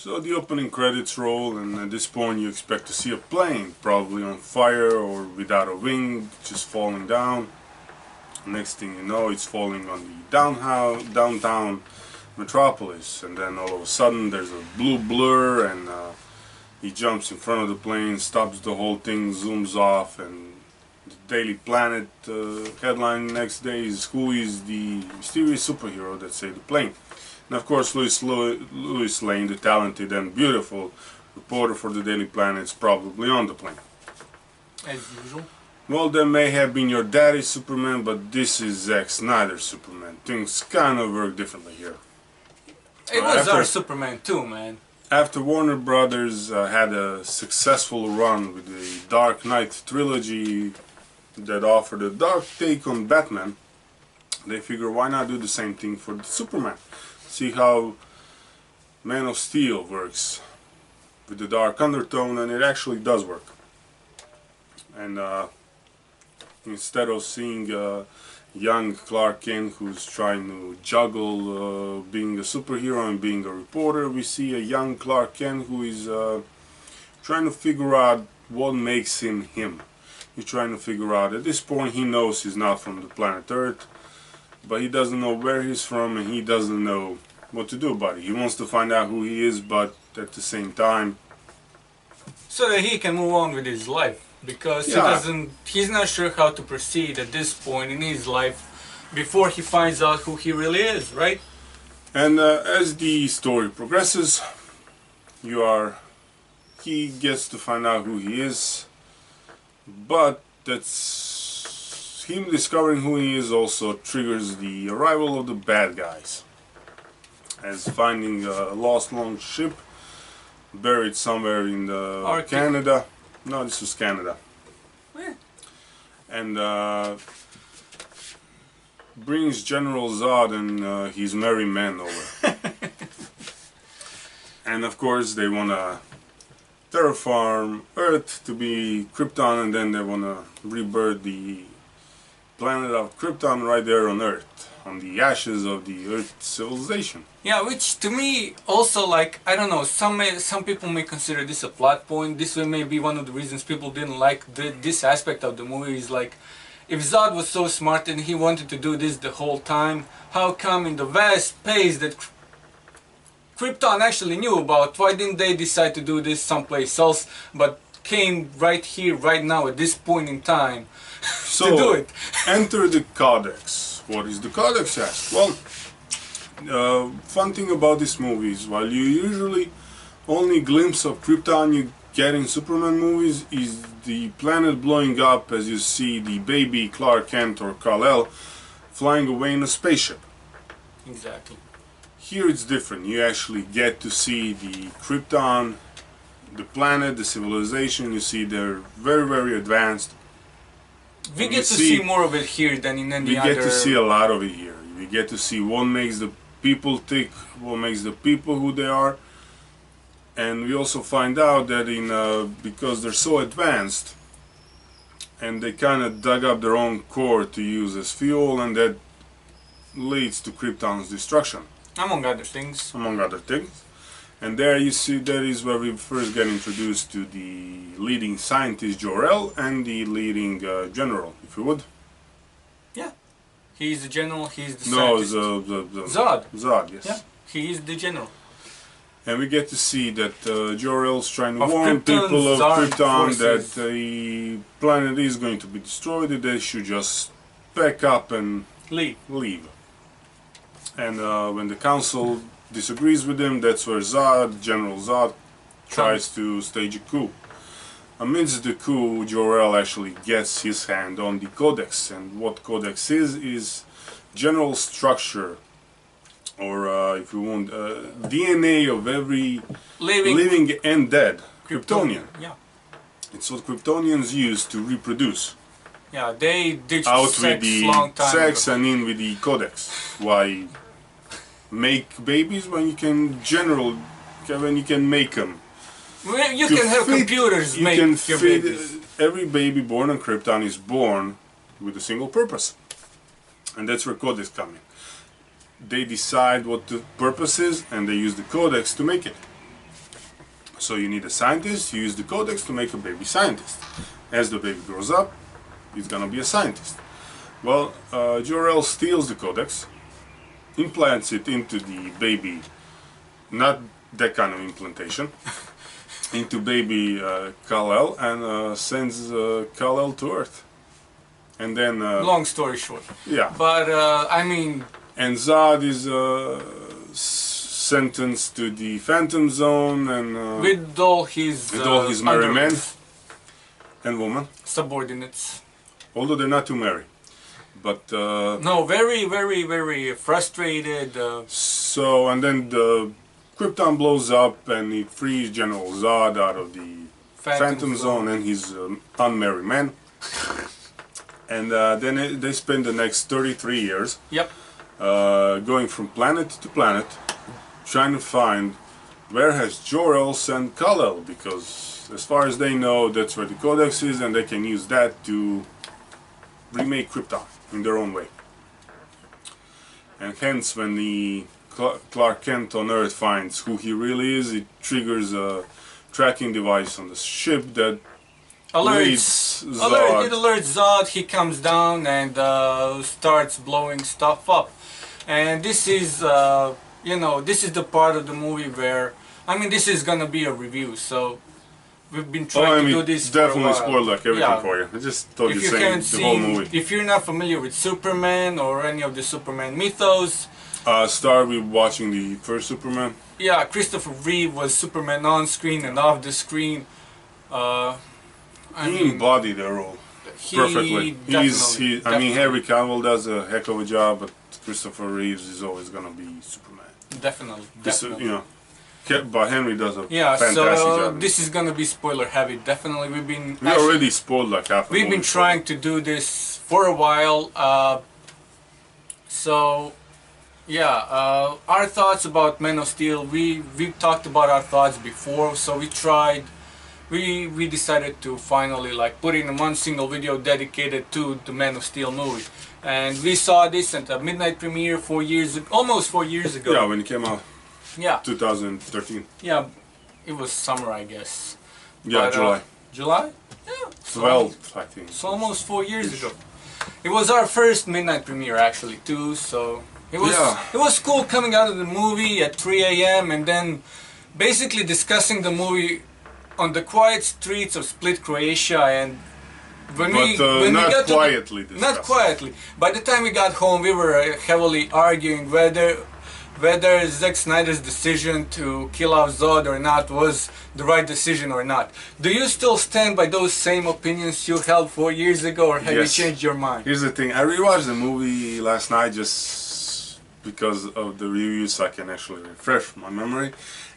So the opening credits roll, and at this point you expect to see a plane, probably on fire or without a wing, just falling down. Next thing you know, it's falling on the downtown metropolis, and then all of a sudden there's a blue blur, and he jumps in front of the plane, stops the whole thing, zooms off, and the Daily Planet headline next day is, "Who is the mysterious superhero that saved the plane?" And of course Lois Lane, the talented and beautiful reporter for the Daily Planet, is probably on the plane. As usual. Well, that may have been your daddy's Superman, but this is Zack Snyder's Superman. Things kind of work differently here. It was our Superman too, man. After Warner Brothers had a successful run with the Dark Knight trilogy that offered a dark take on Batman, they figure, why not do the same thing for the Superman? See how Man of Steel works with the dark undertone, and it actually does work. And instead of seeing young Clark Kent who's trying to juggle being a superhero and being a reporter, we see a young Clark Kent who is trying to figure out what makes him him. He's trying to figure out, at this point he knows he's not from the planet Earth, but he doesn't know where he's from, and he doesn't know what to do about it. He wants to find out who he is, but at the same time, so that he can move on with his life, because he's not sure how to proceed at this point in his life before he finds out who he really is, right? And as the story progresses, he gets to find out who he is, but that's him discovering who he is also triggers the arrival of the bad guys, as finding a lost launch ship buried somewhere in Canada. No, this was Canada. Where? And brings General Zod and his merry men over. And of course they want to terraform Earth to be Krypton, and then they want to rebirth the planet of Krypton right there on Earth, on the ashes of the Earth civilization. Yeah, which to me also, like, I don't know, some people may consider this a plot point. This may be one of the reasons people didn't like this aspect of the movie. Is like, if Zod was so smart and he wanted to do this the whole time, how come in the vast space that Krypton actually knew about, why didn't they decide to do this someplace else, but came right here, right now, at this point in time to do it? Enter the Codex. What is the Codex, asked? Well, fun thing about this movie is, while you usually only glimpse of Krypton you get in Superman movies is the planet blowing up as you see the baby Clark Kent or Kal-El flying away in a spaceship. Exactly. Here it's different. You actually get to see the Krypton, the planet, the civilization. You see they're very, very advanced. We get to see more of it here than in any other... We get to see a lot of it here. We get to see what makes the people tick, what makes the people who they are. And we also find out that because they're so advanced, and they kind of dug up their own core to use as fuel, and that leads to Krypton's destruction. Among other things. Among other things. And there you see, that is where we first get introduced to the leading scientist Jor-El and the leading general, if you would. Yeah. He's the general, he's the scientist. No, Zod. Zod, yes. Yeah, he is the general. And we get to see that Jor-El's trying to warn people of Krypton that the planet is going to be destroyed, that they should just pack up and leave. And when the council disagrees with him, that's where General Zod, tries to stage a coup. Amidst the coup, Jor-El actually gets his hand on the Codex, and what Codex is general structure, or if you want, DNA of every living and dead Kryptonian. Yeah. It's what Kryptonians use to reproduce. Yeah, they ditched out sex with the long time sex ago. And in with the Codex. Why make babies when you can make them? Well, you can have computers make your babies. Every baby born on Krypton is born with a single purpose, and that's where Codex come in. They decide what the purpose is, and they use the Codex to make it. So you need a scientist, you use the codex to make a baby scientist. As the baby grows up, he's gonna be a scientist. Well, Jor-El steals the codex, implants it into the baby, not that kind of implantation, into baby Kal-El, and sends Kal-El to Earth. And then... long story short. yeah. But, I mean... And Zod is sentenced to the Phantom Zone, and... with all his merry men underlings, and women. subordinates. Although they're not too merry. But... no, very, very, very frustrated. So, and then the Krypton blows up and it frees General Zod out of the Phantom Zone and his unmarried men. And then they spend the next 33 years Yep. going from planet to planet, trying to find where has Jor-El sent Kal-El, because as far as they know, that's where the Codex is, and they can use that to remake Krypton in their own way. And hence, when the Clark Kent on Earth finds who he really is, it triggers a tracking device on the ship that leads Zod. It alerts Zod. He comes down and starts blowing stuff up. And this is, you know, this is the part of the movie where, I mean, this is gonna be a review, so we've been trying to do this definitely for a while. spoiled like everything for you. I just told you the whole movie. If you're not familiar with Superman or any of the Superman mythos, start with watching the first Superman. yeah, Christopher Reeve was Superman on screen and off the screen. He embodied the role perfectly. I mean, Henry Cavill does a heck of a job, but Christopher Reeves is always gonna be Superman. Definitely. You know, but Henry does a fantastic job. This is gonna be spoiler heavy. Definitely, We already spoiled like half. We've been trying to do this for a while. So, yeah, our thoughts about Man of Steel. We've talked about our thoughts before. So we tried. We decided to finally like put in one single video dedicated to the Man of Steel movie, and we saw this at the midnight premiere almost 4 years ago. Yeah, when it came out. Yeah. 2013. Yeah, it was summer, I guess. Yeah, But, July. July? Yeah. 12, I think. So almost 4 years ago. It was our first midnight premiere actually too, so it was cool coming out of the movie at 3 a.m. and then basically discussing the movie on the quiet streets of Split, Croatia, and when we got quietly. Not quietly. By the time we got home, we were heavily arguing whether Zack Snyder's decision to kill off Zod or not was the right decision or not. Do you still stand by those same opinions you held 4 years ago, or have you changed your mind? Here's the thing, I rewatched the movie last night just because of the reviews, so I can actually refresh my memory.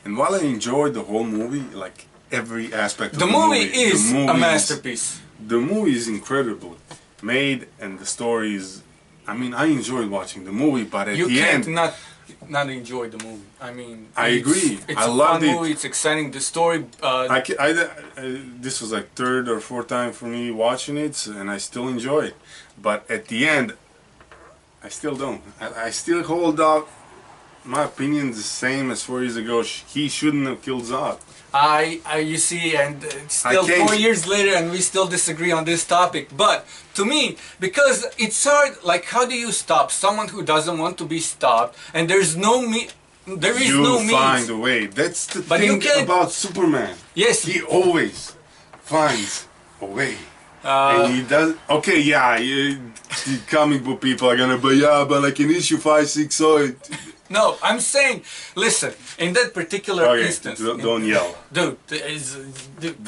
And while I enjoyed the whole movie, like every aspect of the movie is a masterpiece. The movie is incredible made, and the story is, I mean, I enjoyed watching the movie, but at the end... not enjoy the movie. I mean, I agree. It's I a loved fun movie. It's exciting. The story. This was like third or fourth time for me watching it, and I still enjoy it. But at the end, I still don't. I still hold out. My opinion is the same as 4 years ago. He shouldn't have killed Zod. You see, and still 4 years later, and we still disagree on this topic. But to me, because it's hard, like, how do you stop someone who doesn't want to be stopped, and there's no there is no means. You find a way. That's the thing about Superman. Yes. He always finds a way. And he does. Okay, yeah, the comic book people are gonna, but yeah, but like in issue 5, 6, so it. No, I'm saying, listen, in that particular instance... Don't yell. Dude,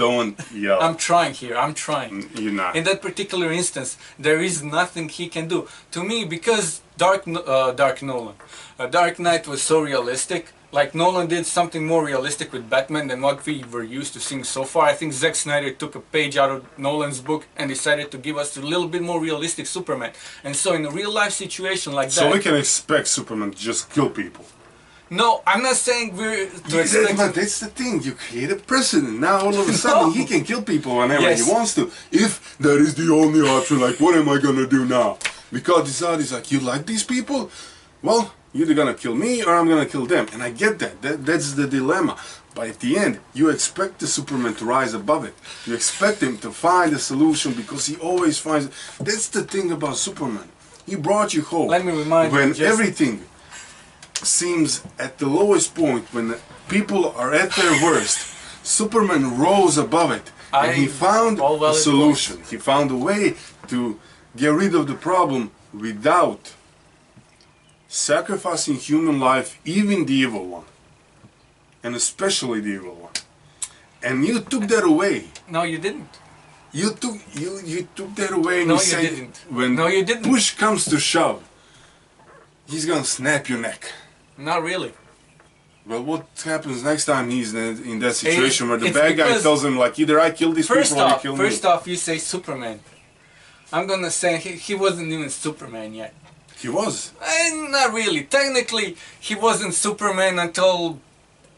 don't yell. I'm trying here, I'm trying. You're not. In that particular instance, there is nothing he can do. To me, because Dark Knight was so realistic, like Nolan did something more realistic with Batman than what we were used to seeing so far. I think Zack Snyder took a page out of Nolan's book and decided to give us a little bit more realistic Superman. And so in a real life situation like that... So we can expect Superman to just kill people? No, I'm not saying we're to expect... But that's the thing, you create a precedent. Now all of a sudden he can kill people whenever he wants to. If that is the only option, like what am I gonna do now? Because Zod is like, you like these people? Well, You're either gonna kill me or I'm gonna kill them. And I get that. That's the dilemma. But at the end, you expect the Superman to rise above it. You expect him to find a solution because he always finds... That's the thing about Superman. He brought you hope. Let me remind you, when everything seems at the lowest point, when people are at their worst, Superman rose above it. And he found a solution. He found a way to get rid of the problem without sacrificing human life, even the evil one. And especially the evil one. And you took that away. No, you didn't. You took that away and no, you said, didn't. when no, you didn't. push comes to shove, he's gonna snap your neck. Not really. Well, what happens next time he's in that situation where the bad guy tells him, like, either I kill these people or you kill me? First off, you say Superman. I'm gonna say he wasn't even Superman yet. He was. Not really. Technically, he wasn't Superman until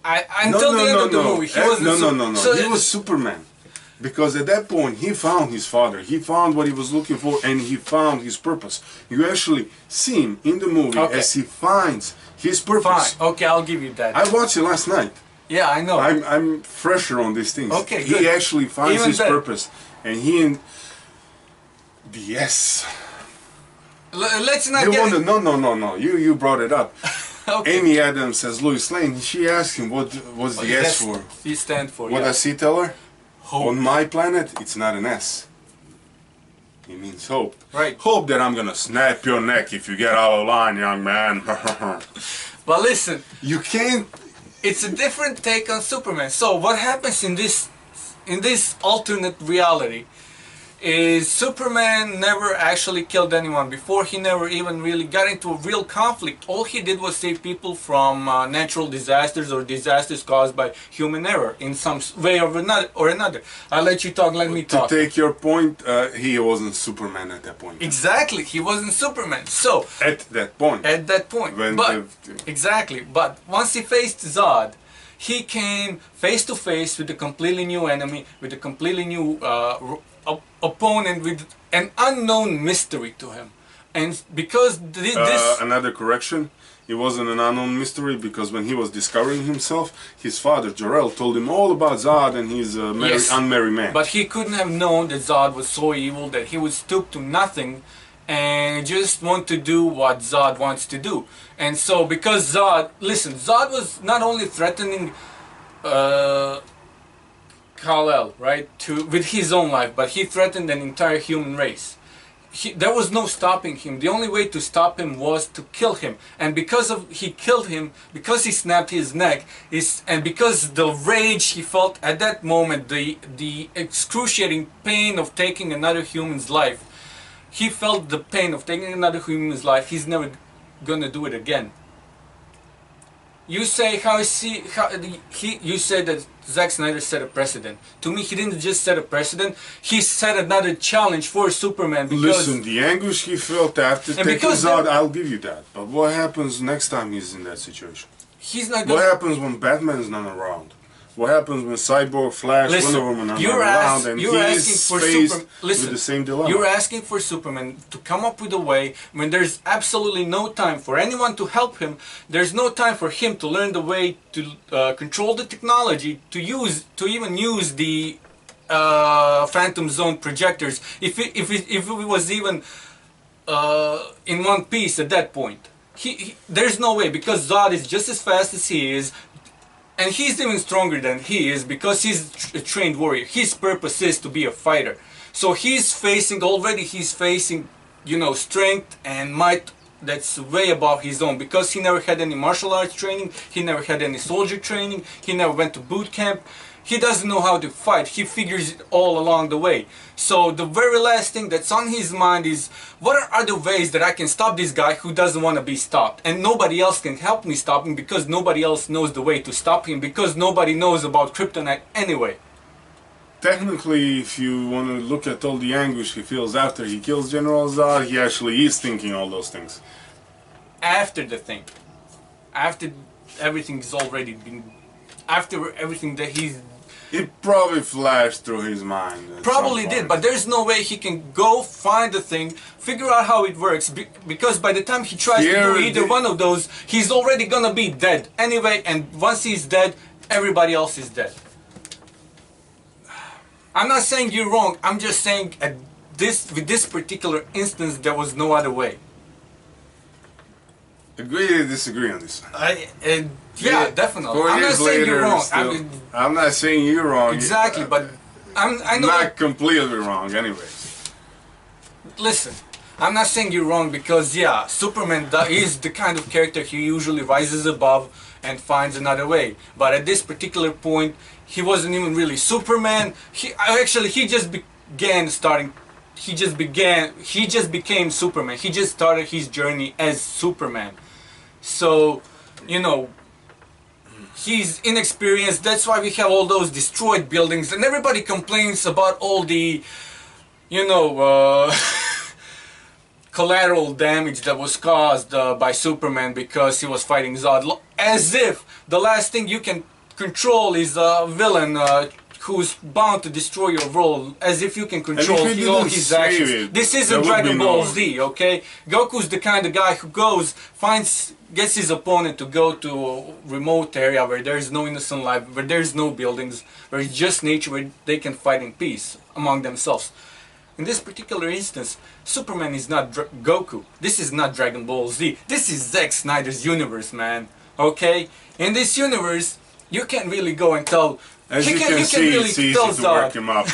the end of the movie. He wasn't no. So he was Superman. Because at that point, he found his father. He found what he was looking for, and he found his purpose. You actually see him in the movie as he finds his purpose. Fine. Okay, I'll give you that. I watched it last night. Yeah, I know. I'm fresher on these things. Okay, good. He actually finds Even his purpose. And he... Yes. Let's not get... No. You brought it up. Okay. Amy Adams as Lois Lane. She asked him, what was the S for? He stand for, What does he tell her? Hope. On my planet, it's not an S. It means hope. Right. Hope that I'm gonna snap your neck if you get out of line, young man. But listen. You can't... It's a different take on Superman. So what happens in this alternate reality is Superman never actually killed anyone before. He never even really got into a real conflict. All he did was save people from natural disasters or disasters caused by human error in some way or another. I'll let you talk, let me talk. To take your point, he wasn't Superman at that point. Exactly, he wasn't Superman. So at that point. At that point. Exactly. But once he faced Zod, he came face to face with a completely new enemy, with a completely new opponent, with an unknown mystery to him. And because this... another correction, it wasn't an unknown mystery, because when he was discovering himself, his father, Jor-El, told him all about Zod and his unmarried man. But he couldn't have known that Zod was so evil that he would stoop to nothing and just want to do what Zod wants to do. And so because Zod... Listen, Zod was not only threatening Kal-El, right, with his own life, but he threatened an entire human race. There was no stopping him. The only way to stop him was to kill him. And because he killed him, because he snapped his neck, and because the rage he felt at that moment, the excruciating pain of taking another human's life, he felt the pain of taking another human's life. He's never gonna do it again. You say you said that Zack Snyder set a precedent. To me, he didn't just set a precedent. He set another challenge for Superman. Because listen, the anguish he felt after taking Zod, I'll give you that. But what happens next time he's in that situation? He's not. What happens when Batman's not around? What happens when Cyborg, Flash, Wonder Woman are not around, and he's faced with the same dilemma? You're asking for Superman to come up with a way when there's absolutely no time for anyone to help him. There's no time for him to learn the way to control the technology, to even use the Phantom Zone projectors. If it was even in one piece at that point, there's no way, because Zod is just as fast as he is. And he's even stronger than he is because he's a trained warrior. His purpose is to be a fighter. So he's facing, you know, strength and might that's way above his own, because he never had any martial arts training, he never had any soldier training, he never went to boot camp. He doesn't know how to fight. He figures it all along the way. So the very last thing that's on his mind is, what are other ways that I can stop this guy who doesn't want to be stopped? And nobody else can help me stop him, because nobody else knows the way to stop him, because nobody knows about kryptonite anyway. Technically, if you want to look at all the anguish he feels after he kills General Zod, he actually is thinking all those things. After the thing. After everything's already been... After everything that he's... It probably flashed through his mind. Probably did, but there's no way he can go find the thing, figure out how it works, because by the time he tries to do either one of those, he's already gonna be dead anyway, and once he's dead, everybody else is dead. I'm not saying you're wrong, I'm just saying with this particular instance, there was no other way. Agree to disagree on this one. Yeah, definitely. 4 I'm not years saying later, you're wrong. I'm not saying you're wrong. Exactly, but I know. Not completely wrong, anyways. Listen, I'm not saying you're wrong because yeah, Superman is the kind of character he usually rises above and finds another way. But at this particular point, he wasn't even really Superman. He just became Superman. He just started his journey as Superman. So, you know, he's inexperienced. That's why we have all those destroyed buildings, and everybody complains about all the, you know, collateral damage that was caused by Superman because he was fighting Zod. As if the last thing you can control is a villain who's bound to destroy your world, as if you can control all his actions. This isn't Dragon Ball Z, okay? Goku's the kind of guy who gets his opponent to go to a remote area where there is no innocent life, where there is no buildings, where it's just nature, where they can fight in peace among themselves. In this particular instance, Superman is not Goku. This is not Dragon Ball Z. This is Zack Snyder's universe, man. Okay? In this universe, you can't really go and tell... As you can see, it's easy to work him up.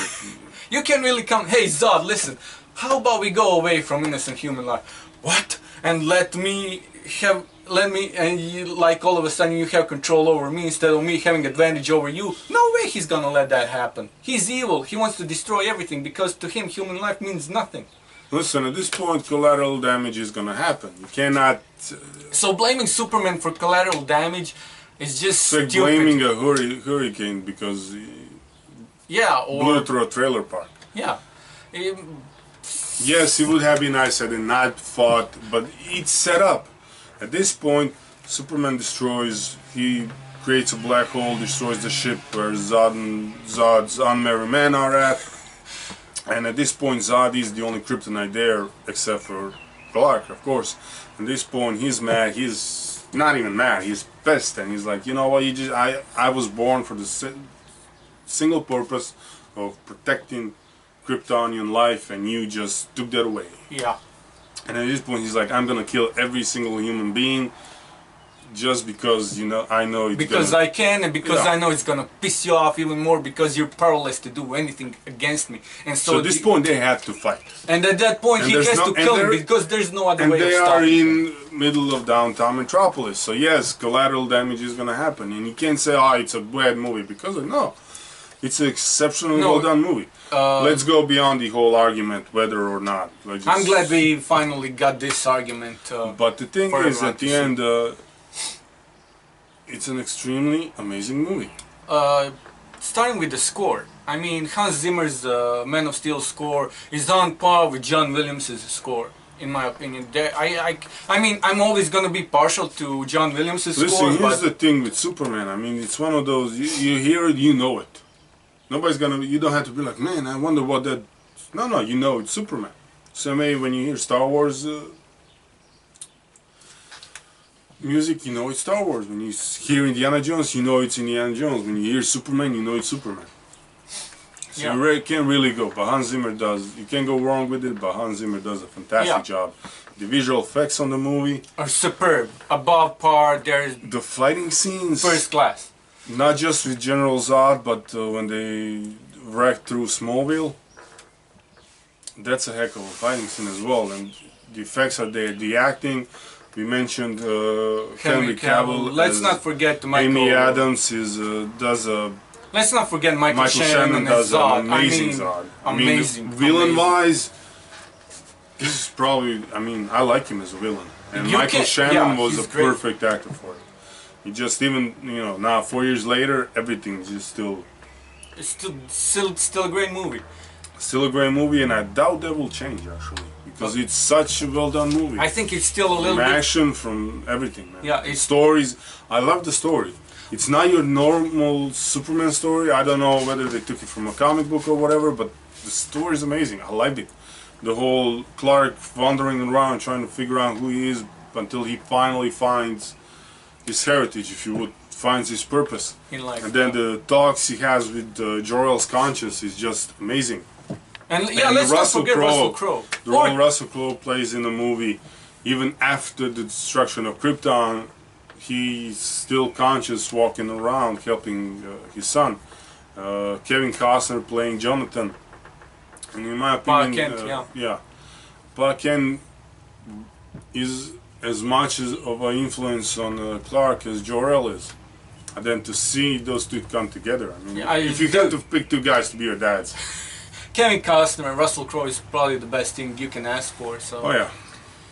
You can really come, hey Zod, listen, how about we go away from innocent human life? What? And let me, and you, like all of a sudden you have control over me instead of me having advantage over you? No way he's gonna let that happen. He's evil, he wants to destroy everything because to him human life means nothing. Listen, at this point collateral damage is gonna happen. You cannot... So blaming Superman for collateral damage is just stupid. It's like blaming a hurricane because blew through a trailer park. Yeah. Yes, it would have been nice had it not fought, but it's set up. At this point, Superman destroys, he creates a black hole, destroys the ship where Zod's unmarried men are at. And at this point, Zod is the only kryptonite there, except for Clark, of course. At this point, he's mad, he's not even mad, he's pissed, and he's like, you know what, I was born for the single purpose of protecting Kryptonian life, and you just took that away. Yeah. And at this point he's like, I'm gonna kill every single human being just because, you know, I know it's because I can, and because I know it's gonna piss you off even more because you're powerless to do anything against me. And so at this point they have to fight. And at that point he has to kill him because there's no other way of stopping him. And they are in middle of downtown Metropolis. So yes, collateral damage is gonna happen. And you can't say, oh, it's a bad movie, because no. It's an exceptionally well done movie. Let's go beyond the whole argument whether or not. I'm glad we finally got this argument. But the thing is, at the end, it's an extremely amazing movie. Starting with the score. I mean, Hans Zimmer's Man of Steel score is on par with John Williams' score, in my opinion. I mean, I'm always going to be partial to John Williams' score. Listen, here's the thing with Superman. I mean, it's one of those, you hear it, you know it. Nobody's gonna, you don't have to be like, man, I wonder what that... No, you know it's Superman. Same way when you hear Star Wars music, you know it's Star Wars. When you hear Indiana Jones, you know it's Indiana Jones. When you hear Superman, you know it's Superman. So you can't really go, but Hans Zimmer does. You can't go wrong with it, but Hans Zimmer does a fantastic job. The visual effects on the movie are superb, above par. There's the fighting scenes, first class. Not just with General Zod, but when they wrecked through Smallville, that's a heck of a fighting scene as well. And the effects are there. The acting, we mentioned Henry Cavill. Let's not forget Michael. Amy Adams does a. Let's not forget Michael Shannon does Zod. An amazing Zod. Amazing. Villain-wise, this is probably. I mean, I like him as a villain, and Michael Shannon was a perfect actor for it. He just even, you know, now 4 years later, everything's just still... It's still a great movie. Still a great movie, and I doubt that will change, actually. Because it's such a well-done movie. I think it's still a little bit... From action, from everything, man. Yeah, it's... Stories, I love the story. It's not your normal Superman story. I don't know whether they took it from a comic book or whatever, but the story is amazing. I liked it. The whole Clark wandering around trying to figure out who he is until he finally finds his heritage, if you would, finds his purpose. In life. And then the talks he has with Jor-El's conscience is just amazing. And yeah, And let's not forget Russell Crowe. The role Russell Crowe plays in the movie, even after the destruction of Krypton, he's still conscious, walking around, helping his son. Kevin Costner playing Jonathan. And in my opinion, Kent, Pa Kent is as much of an influence on Clark as Jor-El is. And then to see those two come together, I mean, if you have to pick two guys to be your dads. Kevin Costner and Russell Crowe is probably the best thing you can ask for. So. Oh yeah.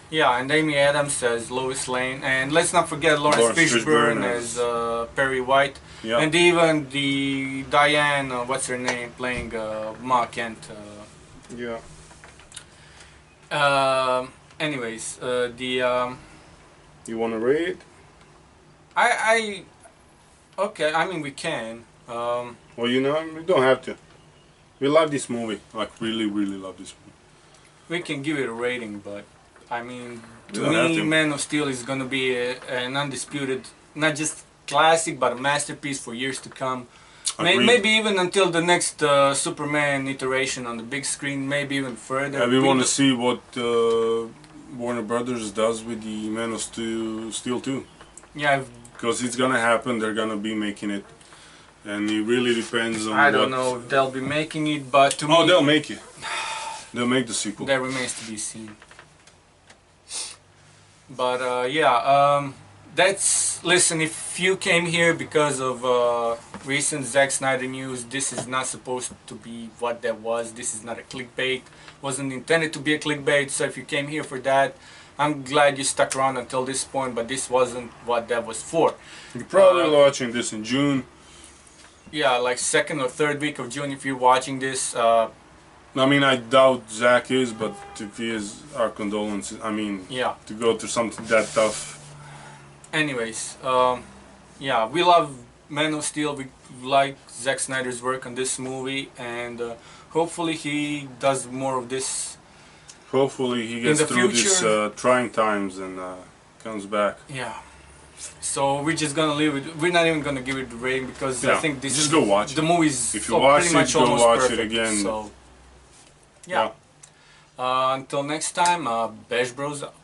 Yeah, and Amy Adams as Lois Lane, and let's not forget Lawrence Fishburne as Perry White, and even the Diane, what's her name, playing Ma Kent. Anyways, You want to rate? Okay, I mean we can. Well, you know, we don't have to. We love this movie, like really, really love this movie. We can give it a rating, but I mean, to me, Man of Steel is gonna be an undisputed, not just classic, but a masterpiece for years to come. Maybe even until the next Superman iteration on the big screen, maybe even further. We want to see what Warner Brothers does with the Man of Steel 2. Yeah. Because it's gonna happen, they're gonna be making it. And it really depends on I don't know if they'll be making it, but to me... Oh, they'll make it. They'll make the sequel. That remains to be seen. But that's... Listen, if you came here because of recent Zack Snyder news, this is not supposed to be what that was. This is not a clickbait. Wasn't intended to be a clickbait, so if you came here for that, I'm glad you stuck around until this point, but this wasn't what that was for. You're probably watching this in June. Yeah, like second or third week of June if you're watching this. I mean, I doubt Zack is, but if he is, our condolences. I mean, to go through something that tough. Anyways, yeah, we love Man of Steel. We like Zack Snyder's work on this movie, and hopefully he does more of this. Hopefully he gets through these trying times and comes back. Yeah. So we're just gonna leave it. We're not even gonna give it a rating because I think this. Just go watch it. The movie's if you watch pretty much go almost watch perfect, it again. So yeah. Until next time, Bash Bros out.